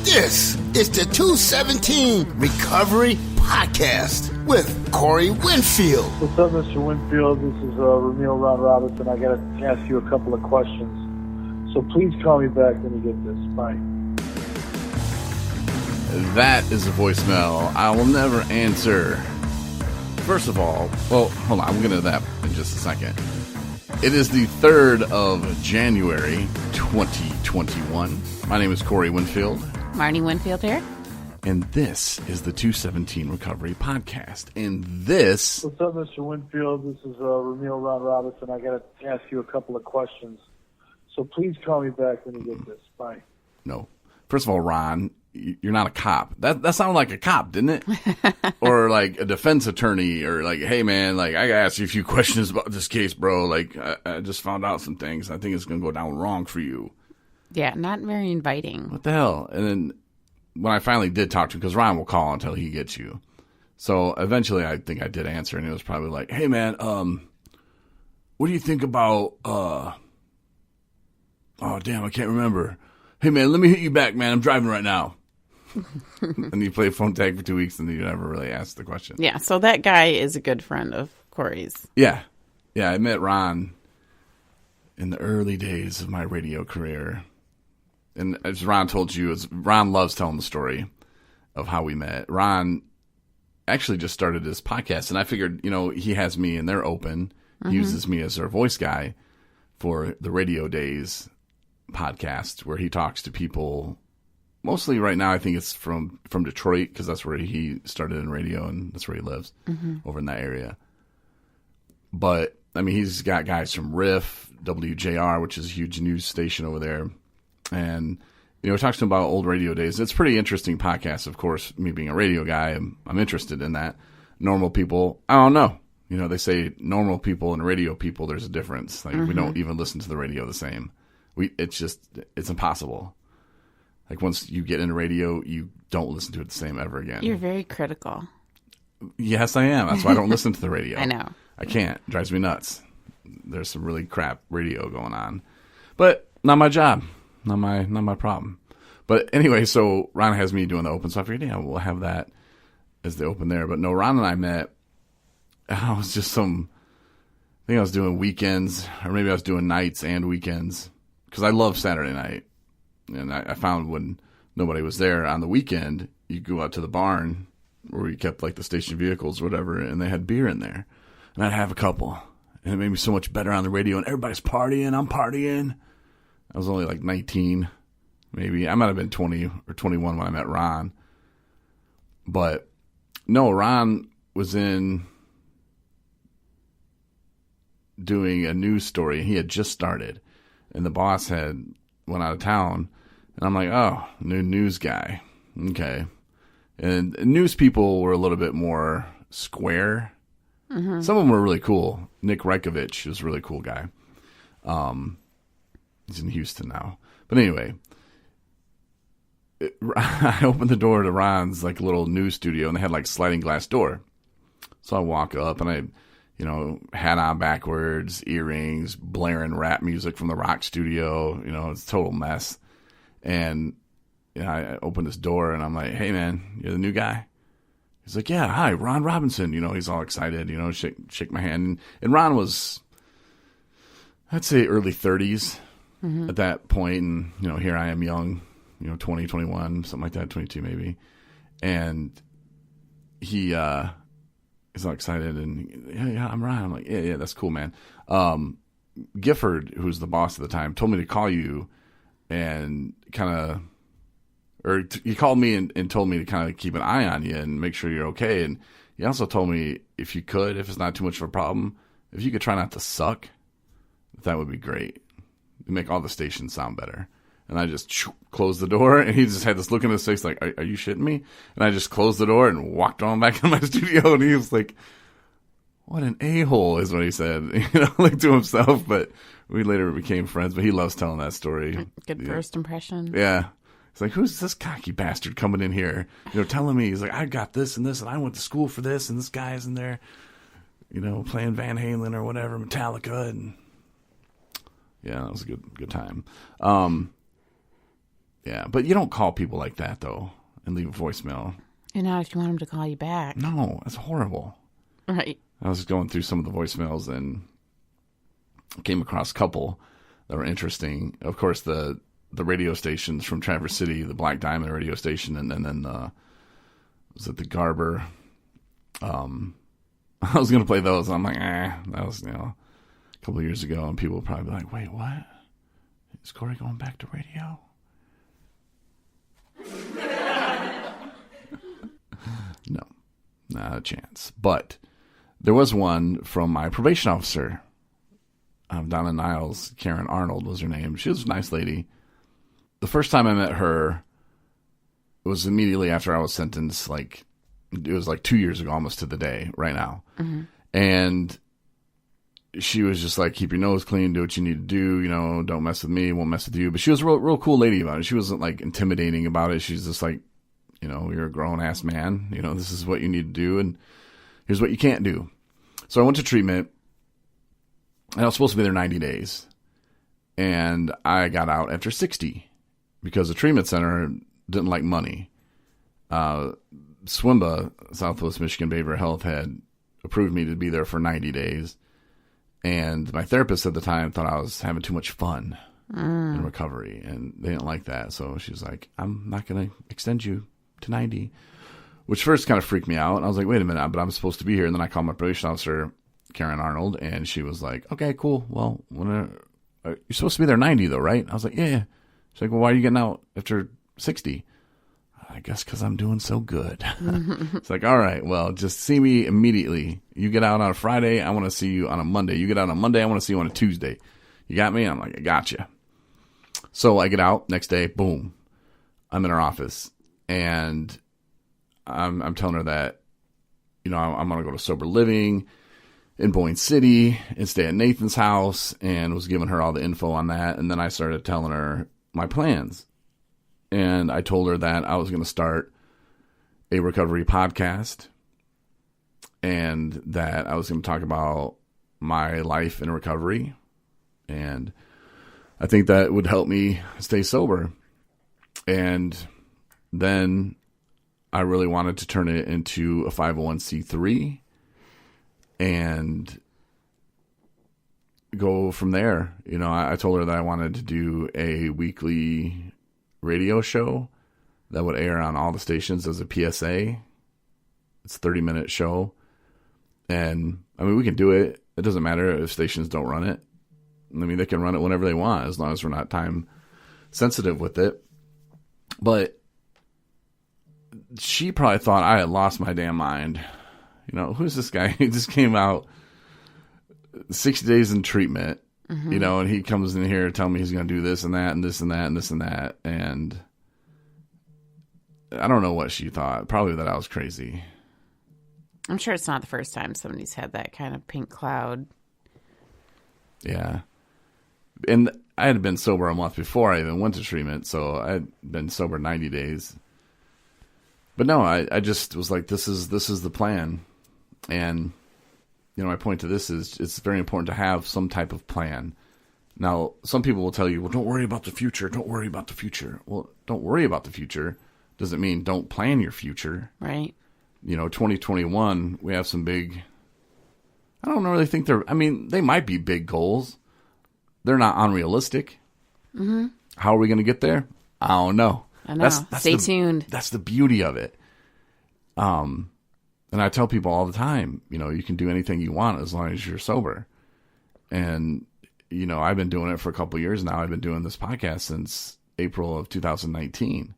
This is the 217 Recovery Podcast with Corey Winfield. What's up, Mr. Winfield? This is Ramil Ron Robinson. I got to ask you a couple of questions. So please call me back when you get this. Bye. That is a voicemail I will never answer. First of all, well, hold on, I'm going to that in just a second. It is the 3rd of January, 2021. My name is Corey Winfield. Marnie Winfield here. And this is the 217 Recovery Podcast. And this... What's up, Mr. Winfield? This is Ramil Ron Robinson. I got to ask you a couple of questions. So please call me back when you get this. Bye. No. First of all, Ron, you're not a cop. That sounded like a cop, didn't it? Or like a defense attorney, or like, hey man, like I gotta ask you a few questions about this case, bro. Like I just found out some things. I think it's gonna go down wrong for you. Yeah, not very inviting. What the hell? And then when I finally did talk to him, because Ron will call until he gets you. So eventually I think I did answer, and it was probably like, hey man, what do you think about oh damn, I can't remember. Hey man, let me hit you back, man. I'm driving right now. And you play phone tag for 2 weeks, and then you never really ask the question. Yeah, so that guy is a good friend of Corey's. Yeah. I met Ron in the early days of my radio career. And as Ron told you, Ron loves telling the story of how we met. Ron actually just started this podcast, and I figured, he has me, and they're open. He uses me as their voice guy for the Radio Days podcast, where he talks to people. Mostly right now, I think it's from Detroit, because that's where he started in radio, and that's where he lives, over in that area. But, I mean, he's got guys from Riff, WJR, which is a huge news station over there. And, he talks to him about old radio days. It's a pretty interesting podcast, of course. Me being a radio guy, I'm interested in that. Normal people, I don't know. They say normal people and radio people, there's a difference. Like, we don't even listen to the radio the same. It's impossible. Like, once you get into radio, you don't listen to it the same ever again. You're very critical. Yes, I am. That's why I don't listen to the radio. I know. I can't. It drives me nuts. There's some really crap radio going on. But not my job. Not my problem. But anyway, so Ron has me doing the open, so I figured, we'll have that as the open there. But no, Ron and I met. I was just I think I was doing weekends, or maybe I was doing nights and weekends, because I love Saturday night. And I found when nobody was there on the weekend, you go out to the barn where we kept like the station vehicles or whatever, and they had beer in there. And I'd have a couple. And it made me so much better on the radio. And everybody's partying. I'm partying. I was only like 19, maybe. I might have been 20 or 21 when I met Ron. But no, Ron was in doing a news story. He had just started. And the boss went out of town. And I'm like, oh, new news guy. Okay. And news people were a little bit more square. Some of them were really cool. Nick Reikovich was a really cool guy. He's in Houston now. But anyway, I opened the door to Ron's like little news studio, and they had like sliding glass door. So I walk up, and I, hat on backwards, earrings, blaring rap music from the rock studio. It's a total mess. And I opened this door, and I'm like, hey, man, you're the new guy? He's like, yeah, hi, Ron Robinson. He's all excited, shake my hand. And Ron was, I'd say, early 30s at that point. And, here I am young, 20, 21, something like that, 22 maybe. And he is all excited, and, yeah, I'm Ron. I'm like, yeah, that's cool, man. Gifford, who's the boss at the time, told me to call you and he called me and told me to kind of keep an eye on you and make sure you're okay. And he also told me if it's not too much of a problem, if you could try not to suck, that would be great. It'd make all the stations sound better. And I just closed the door, and he just had this look in his face like, are you shitting me? And I just closed the door and walked on back in my studio, and he was like, what an a-hole is what he said, like to himself. But we later became friends, but he loves telling that story. Good first impression. Yeah. It's like, who's this cocky bastard coming in here, telling me, he's like, I got this and this, and I went to school for this, and this guy's in there, playing Van Halen or whatever, Metallica, and yeah, that was a good time. Yeah, but you don't call people like that, though, and leave a voicemail. And now if you want them to call you back. No, that's horrible. Right. I was going through some of the voicemails and came across a couple that were interesting. Of course, the radio stations from Traverse City, the Black Diamond radio station, and then was it the Garber? I was going to play those, and I'm like, that was, a couple of years ago, and people would probably be like, wait, what? Is Corey going back to radio? No, not a chance. But there was one from my probation officer down in Niles. Karen Arnold was her name. She was a nice lady. The first time I met her was immediately after I was sentenced. It was 2 years ago, almost to the day, right now. Mm-hmm. And she was just like, keep your nose clean, do what you need to do, don't mess with me, won't mess with you. But she was a real cool lady about it. She wasn't intimidating about it. She's just like, you're a grown ass man, this is what you need to do, and here's what you can't do. So I went to treatment, and I was supposed to be there 90 days, and I got out after 60 because the treatment center didn't like money. SWMBA, Southwest Michigan Behavioral Health, had approved me to be there for 90 days. And my therapist at the time thought I was having too much fun in recovery, and they didn't like that. So she was like, I'm not going to extend you to 90, which first kind of freaked me out. And I was like, wait a minute, but I'm supposed to be here. And then I called my probation officer, Karen Arnold, and she was like, okay, cool. Well, you're supposed to be there 90 though, right? I was like, yeah. She's like, well, why are you getting out after 60? I guess because I'm doing so good. It's like, all right, well, just see me immediately. You get out on a Friday, I want to see you on a Monday. You get out on a Monday, I want to see you on a Tuesday. You got me? I'm like, I got you. So I get out next day, boom. I'm in her office, and I'm telling her that, I'm going to go to sober living in Boyne City and stay at Nathan's house, and was giving her all the info on that. And then I started telling her my plans. And I told her that I was going to start a recovery podcast, and that I was going to talk about my life in recovery. And I think that would help me stay sober. And then I really wanted to turn it into a 501c3 and go from there. I told her that I wanted to do a weekly radio show that would air on all the stations as a PSA. It's a 30-minute show. And, we can do it. It doesn't matter if stations don't run it. They can run it whenever they want, as long as we're not time sensitive with it. But she probably thought I had lost my damn mind. Who's this guy? He just came out 60 days in treatment. Mm-hmm. And he comes in here telling me he's going to do this and that and this and that and this and that. And I don't know what she thought. Probably that I was crazy. I'm sure it's not the first time somebody's had that kind of pink cloud. Yeah. And I had been sober a month before I even went to treatment, so I had been sober 90 days. But no, I just was like, this is the plan. And my point to this is it's very important to have some type of plan. Now, some people will tell you, well, don't worry about the future. Don't worry about the future. Well, don't worry about the future doesn't mean don't plan your future. Right. 2021, we have some big, I don't really think they might be big goals. They're not unrealistic. Mm-hmm. How are we going to get there? I don't know. I know. Stay tuned. That's the beauty of it. And I tell people all the time, you can do anything you want as long as you're sober. And, I've been doing it for a couple of years now. I've been doing this podcast since April of 2019.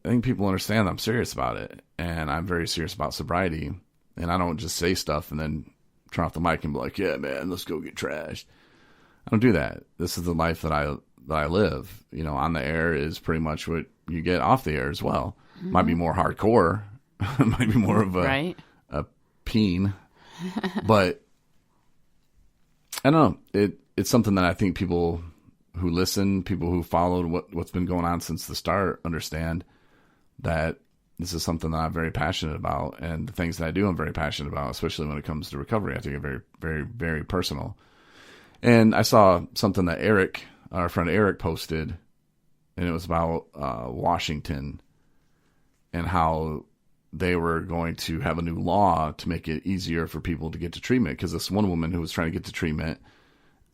I think people understand I'm serious about it. And I'm very serious about sobriety. And I don't just say stuff and then turn off the mic and be like, yeah, man, let's go get trashed. I don't do that. This is the life that I live. On the air is pretty much what you get off the air as well. Mm-hmm. Might be more hardcore. Might be more of a peen, but I don't know. It's something that I think people who listen, people who followed what's been going on since the start, understand that this is something that I'm very passionate about, and the things that I do, I'm very passionate about, especially when it comes to recovery. I think it's very, very, very personal. And I saw something that our friend Eric posted and it was about Washington and how they were going to have a new law to make it easier for people to get to treatment. Because this one woman who was trying to get to treatment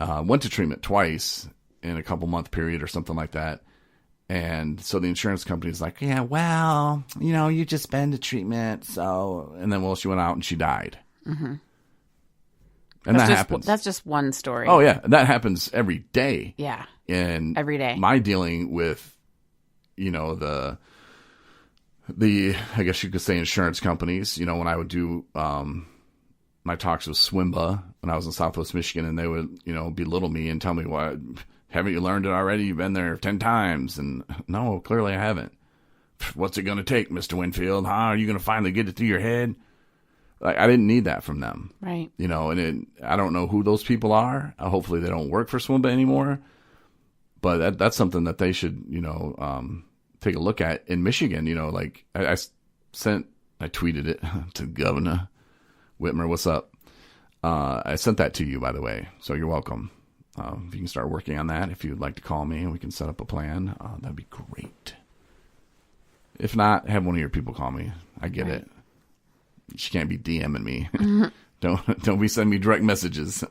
went to treatment twice in a couple-month period or something like that. And so the insurance company's like, yeah, well, you just been to treatment. So, and then, she went out and she died. Mm-hmm. And that happens. That's just one story. Oh, yeah. That happens every day. Yeah. And every day. My dealing with, the I guess you could say insurance companies, when I would do my talks with SWIMBA when I was in Southwest Michigan, and they would, belittle me and tell me, "What, haven't you learned it already? You've been there 10 times. And no, clearly I haven't. What's it going to take, Mr. Winfield? How are you going to finally get it through your head? Like, I didn't need that from them. Right. And I don't know who those people are. Hopefully they don't work for SWIMBA anymore. But that's something that they should, take a look at in Michigan. I tweeted it to Governor Whitmer. What's up? I sent that to you, by the way. So you're welcome. If you can start working on that, if you'd like to call me and we can set up a plan, that'd be great. If not, have one of your people call me. I get it. She can't be DMing me. Mm-hmm. Don't be sending me direct messages.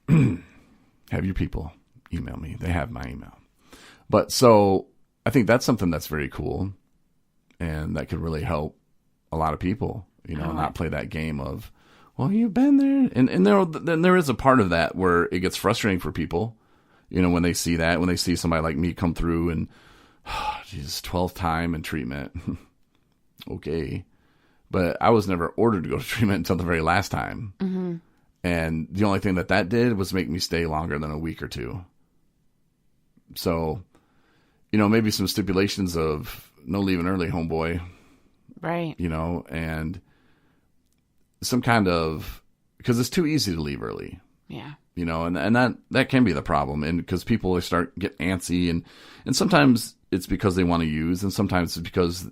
Have your people email me. They have my email. But so I think that's something that's very cool, and that could really help a lot of people, not play that game of, well, you've been there. And there is a part of that where it gets frustrating for people, when they see that, when they see somebody like me come through and, Jesus, 12th time in treatment. Okay. But I was never ordered to go to treatment until the very last time. Mm-hmm. And the only thing that did was make me stay longer than a week or two. So, maybe some stipulations of no leaving early, homeboy. Right. And some kind of, because it's too easy to leave early. Yeah. And that can be the problem. And because people start get antsy, and sometimes it's because they want to use, and sometimes it's because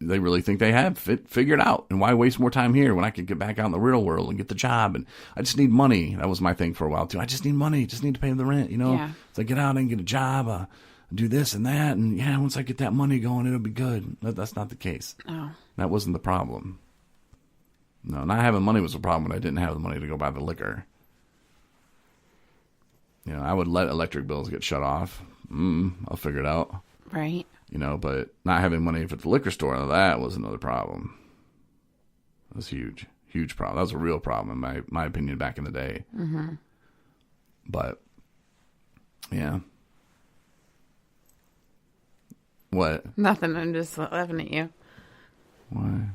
they really think they have figured out. And why waste more time here when I could get back out in the real world and get the job? And I just need money. That was my thing for a while too. I just need money. Just need to pay the rent, Yeah. So I get out and get a job, do this and that. And once I get that money going, it'll be good. That's not the case. Oh. That wasn't the problem. No, not having money was the problem when I didn't have the money to go buy the liquor. I would let electric bills get shut off. I'll figure it out. Right. But not having money for the liquor store, that was another problem. That was huge. Huge problem. That was a real problem in my opinion back in the day. Mm-hmm. But, yeah. What? Nothing. I'm just laughing at you. Why?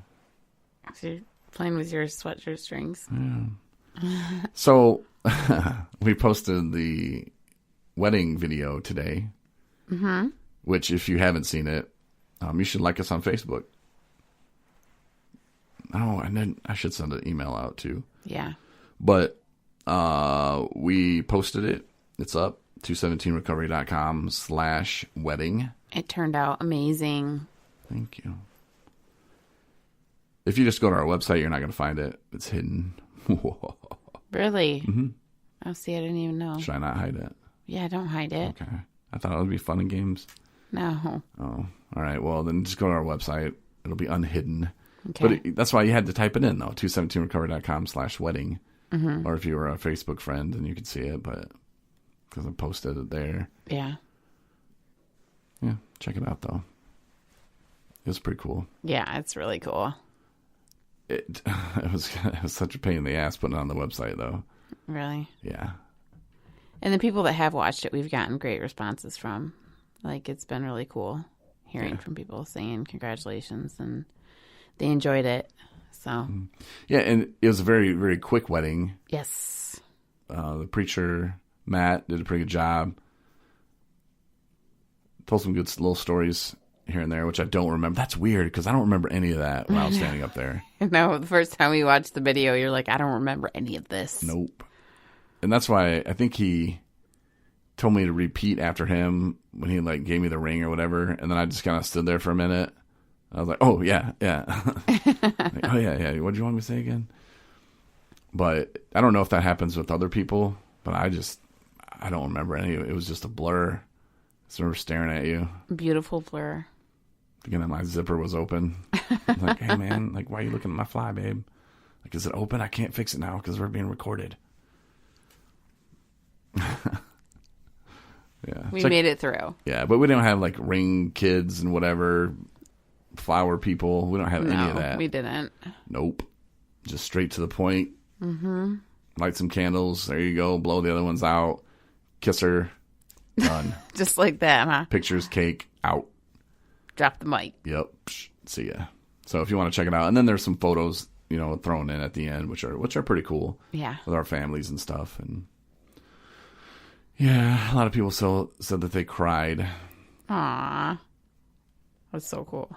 So you're playing with your sweatshirt strings. Yeah. So, we posted the wedding video today. Mm-hmm. Which, if you haven't seen it, you should like us on Facebook. Oh, and then I should send an email out too. Yeah. But we posted it. It's up. 217recovery.com/wedding. It turned out amazing. Thank you. If you just go to our website, you're not going to find it. It's hidden. Really? Mm-hmm. Oh, see, I didn't even know. Should I not hide it? Yeah, don't hide it. Okay. I thought it would be fun and games. No. Oh, all right. Well, then just go to our website. It'll be unhidden. Okay. But that's why you had to type it in, though. 217recovery.com/wedding. Mm-hmm. Or if you were a Facebook friend, then you could see it. But because I posted it there. Yeah. Yeah. Check it out, though. It's pretty cool. Yeah, it's really cool. It was such a pain in the ass putting it on the website, though. Really? Yeah. And the people that have watched it, we've gotten great responses from. Like, it's been really cool hearing from people saying congratulations, and they enjoyed it. So. Yeah, and it was a very, very quick wedding. Yes. The preacher, Matt, did a pretty good job. Told some good little stories here and there, which I don't remember. That's weird, because I don't remember any of that when I was standing up there. No, the first time we watched the video, you're like, I don't remember any of this. Nope. And that's why I think he told me to repeat after him when he gave me the ring or whatever, and then I just kind of stood there for a minute. I was like, "Oh yeah, yeah." Oh yeah. What do you want me to say again? But I don't know if that happens with other people. But I don't remember any. It was just a blur. So we're staring at you. Beautiful blur. Thinking that my zipper was open. I'm like, hey, man, like, why are you looking at my fly, babe? Like, is it open? I can't fix it now because we're being recorded. Yeah. We made it through. Yeah, but we don't have, like, ring kids and whatever, flower people. We don't have any of that. We didn't. Nope. Just straight to the point. Mm-hmm. Light some candles. There you go. Blow the other ones out. Kiss her. Done. Just like that, huh? Pictures, cake, out. Drop the mic. Yep. See ya. So if you want to check it out, and then there's some photos, you know, thrown in at the end, which are pretty cool. Yeah. With our families and stuff, and yeah, a lot of people said that they cried. Aww, that's so cool.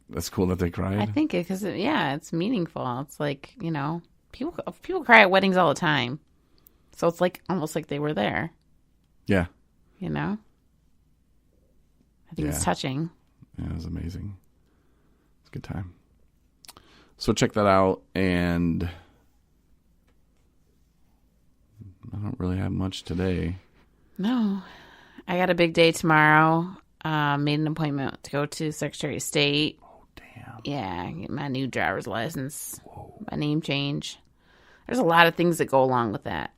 That's cool that they cried. I think it because it's meaningful. It's like, you know, people cry at weddings all the time, so it's like almost like they were there. Yeah. You know. I think it's touching. Yeah, it was amazing. It's a good time. So check that out, and I don't really have much today. No. I got a big day tomorrow. Made an appointment to go to Secretary of State. Oh, damn. Yeah, get my new driver's license. Whoa. My name change. There's a lot of things that go along with that,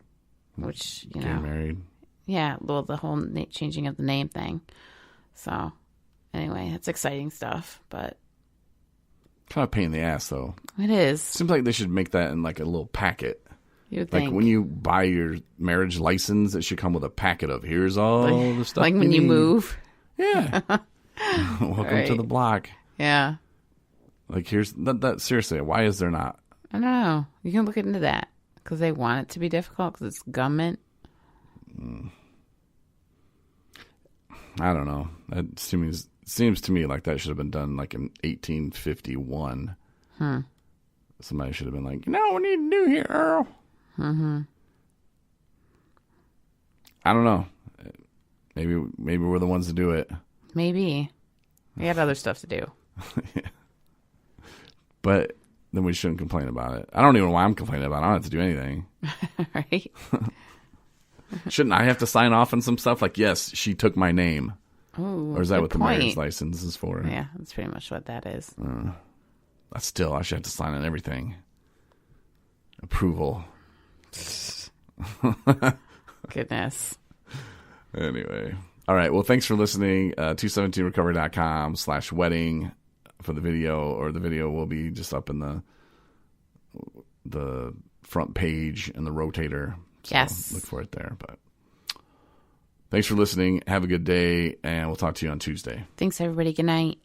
which, you know. Getting married. Yeah, well, the whole changing of the name thing. So, anyway, it's exciting stuff, but... Kind of pain in the ass, though. It is. Seems like they should make that in, like, a little packet. You would like, think. when you buy your marriage license, it should come with a packet of, here's all the stuff like when you move. Yeah. Welcome to the block. Yeah. Like, here's... that seriously, why is there not? I don't know. You can look into that. Because they want it to be difficult, because it's government. I don't know. That seems to me like that should have been done like in 1851. Somebody should have been like, you know what we need to do here, Earl? Mm-hmm. I don't know. Maybe we're the ones to do it. Maybe. We got other stuff to do. Yeah. But then we shouldn't complain about it. I don't even know why I'm complaining about it. I don't have to do anything. Right? Shouldn't I have to sign off on some stuff? Like, yes, she took my name. Ooh, or is that good what the point. marriage license is for? Yeah, that's pretty much what that is. Still, I should have to sign on everything. Approval. Goodness. Anyway. All right. Well, thanks for listening. 217recovery.com/wedding for the video, or the video will be just up in the front page and the rotator. So yes. Look for it there. But thanks for listening. Have a good day, and we'll talk to you on Tuesday. Thanks, everybody. Good night.